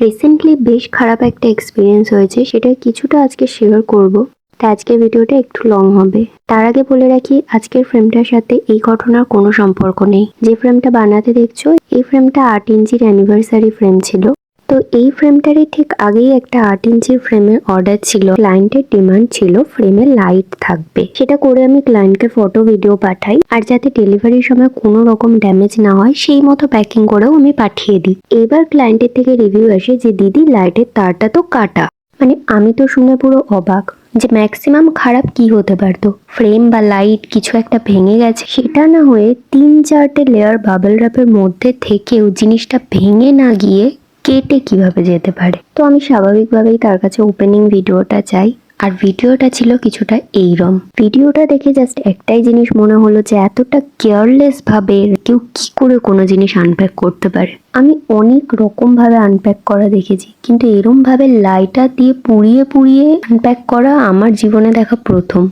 Recently বেশ খারাপ একটা এক্সপিরিয়েন্স হয়েছে, সেটা কিছুটা আজকে শেয়ার করব। তাই আজকের ভিডিওটা একটু লং হবে। তার আগে বলে রাখি, আজকের ফ্রেমটার সাথে এই ঘটনার কোনো সম্পর্ক নেই। যে ফ্রেমটা বানাতে দেখছো, এই ফ্রেমটা 8 ইঞ্চির অ্যানিভার্সারি ফ্রেম ছিল। তো এই ফ্রেমটারই ঠিক আগেই একটা 8 ইঞ্চির ফ্রেমের অর্ডার ছিল। ক্লায়েন্টের ডিমান্ড ছিল ফ্রেমে লাইট থাকবে। সেটা করে আমি ক্লায়েন্টকে ফটো ভিডিও পাঠাই, আর যাতে ডেলিভারির সময় কোনো রকম ড্যামেজ না হয় সেই মতো প্যাকিং করেও আমি পাঠিয়ে দিই। এবার ক্লায়েন্টের থেকে রিভিউ আসে যে দিদি, লাইটের তারটা তো কাটা। মানে আমি তো শুনে পুরো অবাক যে ম্যাক্সিমাম খারাপ কি হতে পারতো, ফ্রেম বা লাইট কিছু একটা ভেঙে গেছে। সেটা না হয়ে 3-4টে লেয়ার বাবল র্যাপের মধ্যে থেকেও জিনিসটা ভেঙে না গিয়ে কেটে কিভাবে যেতে পারে। তো আমি স্বাভাবিকভাবেই তার কাছে ওপেনিং ভিডিওটা চাই, আর ভিডিওটা ছিল কিছুটা এইরকম। ভিডিওটা দেখে জাস্ট একটাই জিনিস মনে হলো যে এতটা কেয়ারলেস ভাবে কেউ কি করে কোনো জিনিস আনপ্যাক করতে পারে। আমি অনেক রকম ভাবে আনপ্যাক করা দেখেছি, কিন্তু এরম ভাবে লাইটার দিয়ে পুড়িয়ে পুড়িয়ে আনপ্যাক করা আমার জীবনে দেখা প্রথম।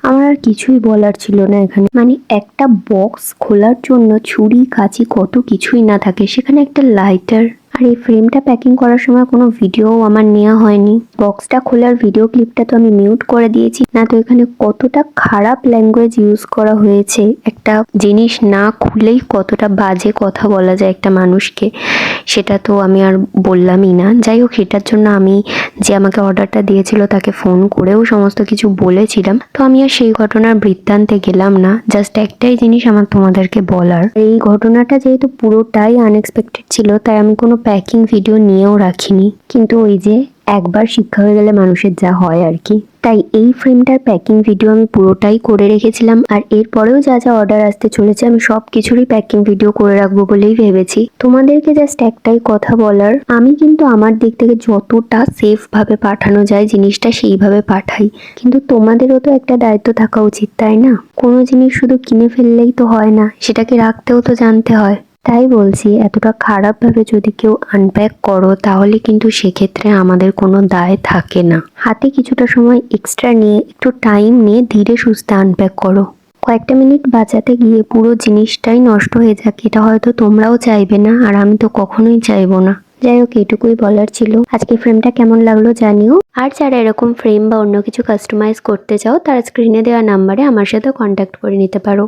আমার আর কিছুই বলার ছিল না এখানে। মানে একটা বক্স খোলার জন্য ছুরি কাঁচি কত কিছুই না থাকে, সেখানে একটা লাইটার। আর এই ফ্রেমটা প্যাকিং করার সময় কোনো ভিডিও আমার নেওয়া হয়নি। বক্সটা খোলার ভিডিও ক্লিপটা তো আমি মিউট করে দিয়েছি। না তো এখানে কতটা খারাপ ল্যাঙ্গুয়েজ ইউজ করা হয়েছে, একটা জিনিস না খুলেই কতটা বাজে কথা বলা যায় একটা মানুষকে, সেটা তো আমি আর বললামই না। যাই হোক, সেটার জন্য আমি যে আমাকে অর্ডারটা দিয়েছিল তাকে ফোন করেও সমস্ত কিছু বলেছিলাম। তো আমি আর সেই ঘটনার বৃত্তান্তে গেলাম না। জাস্ট একটাই জিনিস আমার তোমাদেরকে বলার, এই ঘটনাটা যেহেতু পুরোটাই আনএক্সপেক্টেড ছিল, তাই আমি কোনো প্যাকিং ভিডিও নিয়েও রাখিনি। কিন্তু ওই যে একবার শিক্ষা হয়ে গেলে মানুষের যা হয় আর কি। তাই এই ফ্রেমটার প্যাকিং ভিডিও আমি পুরোটাই করে রেখেছিলাম, আর এরপরেও যা যা অর্ডার আসতে চলেছে আমি সব কিছুরই প্যাকিং ভিডিও করে রাখবো বলেই ভেবেছি। তোমাদেরকে জাস্ট একটাই কথা বলার, আমি কিন্তু আমার দিক থেকে যতটা সেফ ভাবে পাঠানো যায় জিনিসটা সেইভাবে পাঠাই, কিন্তু তোমাদেরও তো একটা দায়িত্ব থাকা উচিত, তাই না? কোনো জিনিস শুধু কিনে ফেললেই তো হয় না, সেটাকে রাখতেও তো জানতে হয়। তাই বলছি, এতটা খারাপভাবে যদি কেউ আনপ্যাক করো তাহলে কিন্তু সেক্ষেত্রে আমাদের কোনো দায় থাকে না। হাতে কিছুটা সময় এক্সট্রা নিয়ে, একটু টাইম নিয়ে ধীরে সুস্থে আনপ্যাক করো। কয়েকটা মিনিট বাঁচাতে গিয়ে পুরো জিনিসটাই নষ্ট হয়ে যাক, এটা হয়তো তোমরাও চাইবে না, আর আমি তো কখনোই চাইবো না। যাই হোক, এটুকুই বলার ছিল। আজকে ফ্রেমটা কেমন লাগলো জানিও। আর যারা এরকম ফ্রেম বা অন্য কিছু কাস্টমাইজ করতে চাও, তারা স্ক্রিনে দেওয়া নাম্বারে আমার সাথে কন্ট্যাক্ট করে নিতে পারো।